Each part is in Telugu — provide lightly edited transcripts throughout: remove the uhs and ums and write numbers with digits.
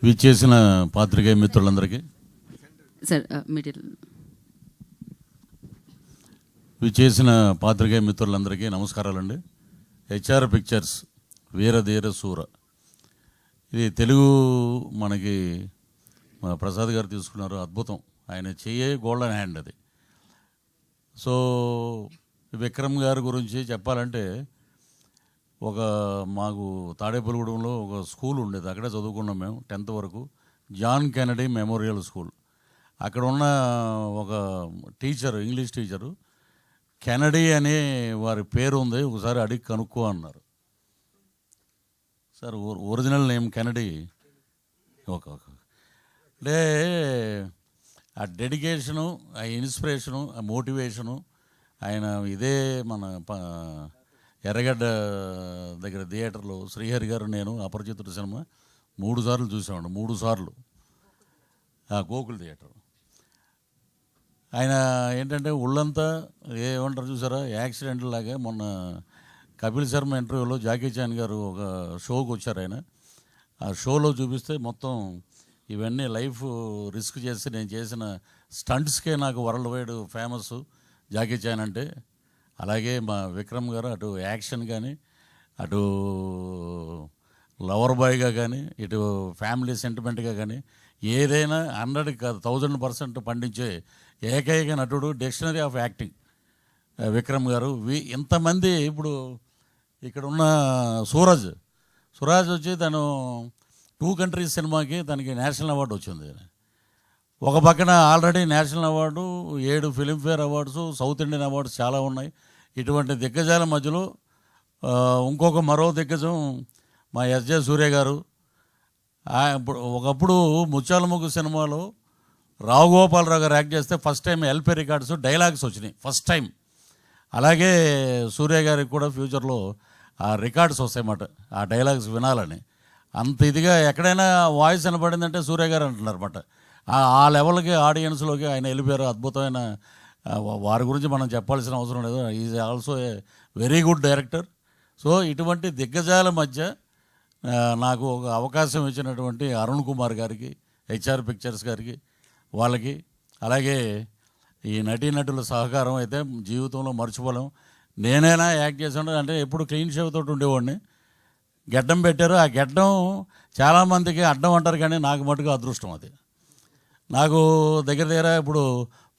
విచ్చేసిన పాత్రికేయ మిత్రులందరికీ నమస్కారాలండి. హెచ్ఆర్ పిక్చర్స్ వీరధీర శూర, ఇది తెలుగు మనకి ప్రసాద్ గారు తీసుకున్నారు. అద్భుతం, ఆయన చెయ్యే గోల్డెన్ హ్యాండ్ అది. సో విక్రమ్ గారి గురించి చెప్పాలంటే, మాకు తాడేపల్లిగూడెంలో ఒక స్కూల్ ఉండేది, అక్కడే చదువుకున్నాం మేము 10th వరకు. John Kennedy memorial school. అక్కడ ఉన్న ఒక టీచరు, ఇంగ్లీష్ టీచరు, కెనడీ అనే వారి పేరు ఉంది, ఒకసారి అడిగి కనుక్కో అన్నారు. Sir original name Kennedy. అంటే ఆ డెడికేషను, ఆ ఇన్స్పిరేషను, ఆ మోటివేషను, ఆయన ఇదే మన ఎర్రగడ్డ దగ్గర థియేటర్లో శ్రీహరి గారు, నేను అపరిచితుడు సినిమా 3 సార్లు చూసామండి. 3 సార్లు గోకుల్ థియేటర్. ఆయన ఏంటంటే ఒళ్ళంతా ఏమంటారు చూసారా, యాక్సిడెంట్ లాగా. మొన్న కపిల్ శర్మ ఇంటర్వ్యూలో జాకీ చాన్ గారు ఒక షోకి వచ్చారు. ఆయన ఆ షోలో చూపిస్తే మొత్తం ఇవన్నీ లైఫ్ రిస్క్ చేసి నేను చేసిన స్టంట్స్కే నాకు world wide famous Jackie Chan అంటే. అలాగే మా విక్రమ్ గారు అటు యాక్షన్ కానీ, అటు లవర్ బాయ్గా కానీ, ఇటు ఫ్యామిలీ సెంటిమెంట్గా కానీ, ఏదైనా 100కి కాదు 1000% పండించే ఏకైక నటుడు, డిక్షనరీ ఆఫ్ యాక్టింగ్ విక్రమ్ గారు. ఇంతమంది ఇప్పుడు ఇక్కడ ఉన్న సూరజ్ వచ్చి తను 2 కంట్రీస్ సినిమాకి తనకి నేషనల్ అవార్డు వచ్చింది. ఒక పక్కన already national award, 7 Filmfare awards, south Indian awards చాలా ఉన్నాయి. ఇటువంటి దిగ్గజాల మధ్యలో మరో దిగ్గజం మా ఎస్జే సూర్య గారు. ఒకప్పుడు ముత్యాల ముగ్గు సినిమాలో రావు గోపాలరావు గారు యాక్ట్ చేస్తే first time LP records dialogues వచ్చినాయి, ఫస్ట్ టైం. అలాగే సూర్య గారికి కూడా ఫ్యూచర్లో ఆ రికార్డ్స్ వస్తాయన్నమాట, ఆ డైలాగ్స్ వినాలని. అంత ఇదిగా ఎక్కడైనా వాయిస్ వినపడిందంటే సూర్య గారు అంటున్నారు అన్నమాట. ఆ లెవెల్కి ఆడియన్స్లోకి ఆయన వెళ్ళిపోయారు. అద్భుతమైన వారి గురించి మనం చెప్పాల్సిన అవసరం లేదు. Is also a very good director. So ఇటువంటి దిగ్గజాల మధ్య నాకు ఒక అవకాశం ఇచ్చినటువంటి అరుణ్ కుమార్ గారికి, హెచ్ఆర్ పిక్చర్స్ గారికి, వాళ్ళకి, అలాగే ఈ నటీనటుల సహకారం అయితే జీవితంలో మర్చిపోలేం. నేనైనా యాక్ట్ చేసాను అంటే ఎప్పుడు క్లీన్ షేవ్ తోటి ఉండేవాడిని. గెడ్డం పెట్టారు, ఆ గెడ్డం చాలామందికి అడ్డం అంటారు, కానీ నాకు మటుకు అదృష్టం అది. నాకు దగ్గర ఇప్పుడు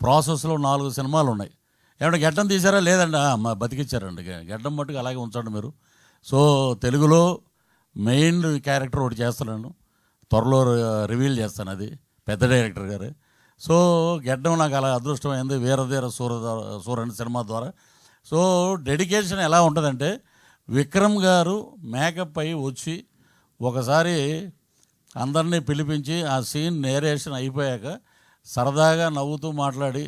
ప్రాసెస్లో 4 సినిమాలు ఉన్నాయి. ఏమంటే గెడ్డం తీసారా? లేదండి. బతికిచ్చారండి. గెడ్డం మట్టుకు అలాగే ఉంచండి మీరు. సో తెలుగులో మెయిన్ క్యారెక్టర్ ఒకటి చేస్తున్నాను, త్వరలో రివీల్ చేస్తాను, అది పెద్ద డైరెక్టర్ గారు. సో గెడ్డం నాకు అలా అదృష్టమైంది వీరధీర సూరన్ సినిమా ద్వారా. సో డెడికేషన్ ఎలా ఉంటుందంటే, విక్రమ్ గారు మేకప్ అయి వచ్చి ఒకసారి అందరినీ పిలిపించి ఆ సీన్ నేరేషన్ అయిపోయాక సరదాగా నవ్వుతూ మాట్లాడి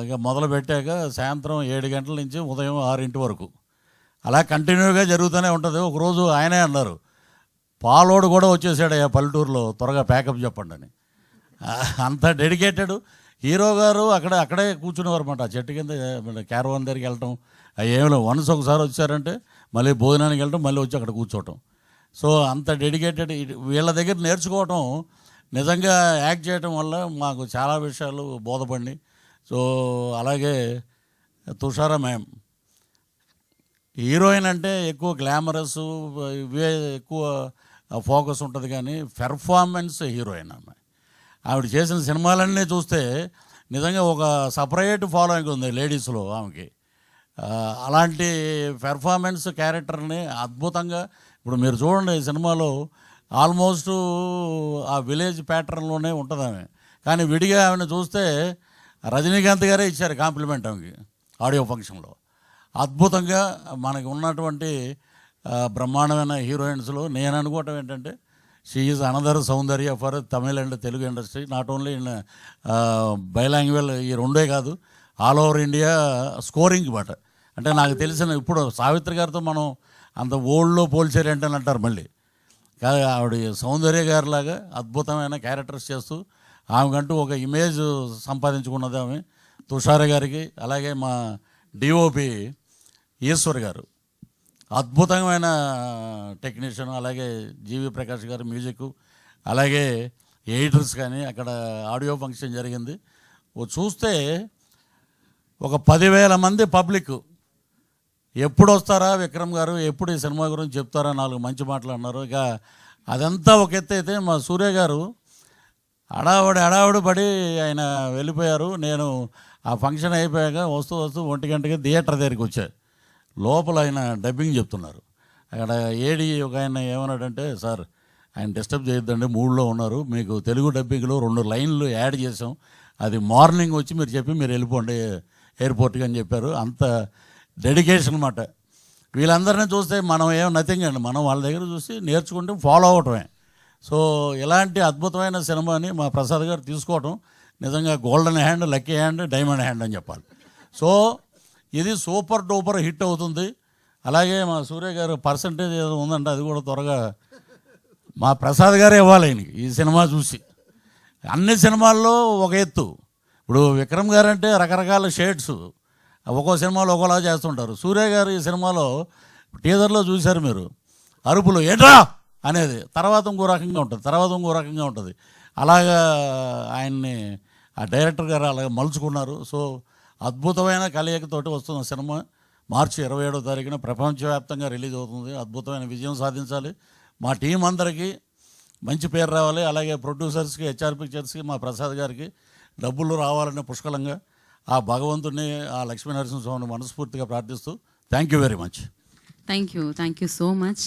ఇక మొదలు పెట్టాక సాయంత్రం 7 గంటల నుంచి ఉదయం 6 వరకు అలా కంటిన్యూగా జరుగుతూనే ఉంటుంది. ఒకరోజు ఆయనే అన్నారు, పాలోడు కూడా వచ్చేసాడు ఆ పల్లెటూరులో, త్వరగా ప్యాకప్ చెప్పండి అని. అంత డెడికేటెడ్ హీరో గారు. అక్కడే కూర్చునేవారు అన్నమాట, చెట్టు కింద క్యారవాన్ దగ్గరికి వెళ్ళటం. ఏమిలో వన్స్ ఒకసారి వచ్చారంటే మళ్ళీ భోజనానికి వెళ్ళటం, మళ్ళీ వచ్చి అక్కడ కూర్చోవటం. సో అంత డెడికేటెడ్. వీళ్ళ దగ్గర నేర్చుకోవటం, నిజంగా యాక్ట్ చేయటం వల్ల మాకు చాలా విషయాలు బోధపడినాయి. సో అలాగే తుషారా మ్యామ్, హీరోయిన్ అంటే ఎక్కువ గ్లామరస్ ఇవే ఎక్కువ ఫోకస్ ఉంటుంది, కానీ పెర్ఫార్మెన్స్ హీరోయిన్ ఆమె. ఆవిడ చేసిన సినిమాలన్నీ చూస్తే నిజంగా ఒక సపరేట్ ఫాలోయింగ్ ఉంది లేడీస్లో ఆమెకి. అలాంటి పెర్ఫార్మెన్స్ క్యారెక్టర్ని అద్భుతంగా, ఇప్పుడు మీరు చూడండి ఈ సినిమాలో ఆల్మోస్ట్ ఆ విలేజ్ ప్యాటర్న్లోనే ఉంటుంది ఆమె. కానీ విడిగా ఆమెను చూస్తే రజనీకాంత్ గారే ఇచ్చారు కాంప్లిమెంట్ ఆమెకి ఆడియో ఫంక్షన్లో. అద్భుతంగా మనకి ఉన్నటువంటి బ్రహ్మాండమైన హీరోయిన్స్లో నేను అనుకోవటం ఏంటంటే, she is another Soundarya for Tamil and Telugu industry. Not only in బైలాంగ్వేజ్, ఈ రెండే కాదు, ఆల్ ఓవర్ ఇండియా స్కోరింగ్ మాట. అంటే నాకు తెలిసిన ఇప్పుడు సావిత్రి గారితో మనం అంత ఓల్డ్లో పోల్చారేంటని అంటారు మళ్ళీ. కాదు, ఆవిడ సౌందర్య గారిలాగా అద్భుతమైన క్యారెక్టర్స్ చేస్తూ ఆమెకంటూ ఒక ఇమేజ్ సంపాదించుకున్నది ఆమె. తుషార గారికి, అలాగే మా డిఓపి ఈశ్వర్ గారు అద్భుతమైన టెక్నీషియన్, అలాగే జీవి ప్రకాష్ గారి మ్యూజిక్, అలాగే ఎడిటర్స్ కానీ అక్కడ ఆడియో ఫంక్షన్ జరిగింది. చూస్తే ఒక 10,000 మంది పబ్లిక్ ఎప్పుడు వస్తారా విక్రమ్ గారు, ఎప్పుడు ఈ సినిమా గురించి చెప్తారా, 4 మంచి మాటలు అన్నారు. ఇక అదంతా ఒక ఎత్తు అయితే మా సూర్య గారు హడావుడి పడి ఆయన వెళ్ళిపోయారు. నేను ఆ ఫంక్షన్ అయిపోయాక వస్తూ 1 గంటకి థియేటర్ దగ్గరికి వచ్చా. లోపల ఆయన డబ్బింగ్ చెప్తున్నారు. అక్కడ ఏడి ఒక ఆయన ఏమన్నాడంటే, సార్ ఆయన డిస్టర్బ్ చేయొద్దండి, మూడ్లో ఉన్నారు, మీకు తెలుగు డబ్బింగ్లో 2 లైన్లు యాడ్ చేసాం, అది మార్నింగ్ వచ్చి మీరు చెప్పి మీరు వెళ్ళిపోండి ఎయిర్పోర్ట్కి అని చెప్పారు. అంత డెడికేషన్ అన్నమాట. వీళ్ళందరినీ చూస్తే మనం ఏం నథింగ్ అండి, మనం వాళ్ళ దగ్గర చూసి నేర్చుకుంటే ఫాలో అవటమే. సో ఇలాంటి అద్భుతమైన సినిమాని మా ప్రసాద్ గారు తీసుకోవటం నిజంగా golden hand, lucky hand, diamond hand అని చెప్పాలి. సో ఇది సూపర్ డూపర్ హిట్ అవుతుంది. అలాగే మా సూర్య గారు పర్సంటేజ్ ఏదో ఉందంటే అది కూడా త్వరగా మా ప్రసాద్ గారే ఇవ్వాలి ఆయనకి ఈ సినిమా చూసి. అన్ని సినిమాల్లో ఒక ఎత్తు. ఇప్పుడు విక్రమ్ గారు అంటే రకరకాల షేడ్స్, ఒక్కో సినిమాలో ఒక్కోలా చేస్తుంటారు. సూర్య గారు ఈ సినిమాలో టీజర్లో చూశారు మీరు, అరుపులు ఏంట్రా అనేది తర్వాత ఇంకో రకంగా ఉంటుంది. అలాగా ఆయన్ని ఆ డైరెక్టర్ గారు అలాగ మలుచుకున్నారు. సో అద్భుతమైన కలయికతోటి వస్తున్న సినిమా మార్చి 27వ తారీఖున ప్రపంచవ్యాప్తంగా రిలీజ్ అవుతుంది. అద్భుతమైన విజయం సాధించాలి. మా టీం అందరికీ మంచి పేరు రావాలి. అలాగే ప్రొడ్యూసర్స్కి, హెచ్ఆర్ పిక్చర్స్కి, మా ప్రసాద్ గారికి డబ్బులు రావాలని పుష్కలంగా ఆ భగవంతుడిని, ఆ లక్ష్మీనరసింహస్వామిని మనస్ఫూర్తిగా ప్రార్థిస్తూ thank you very much. Thank you so much.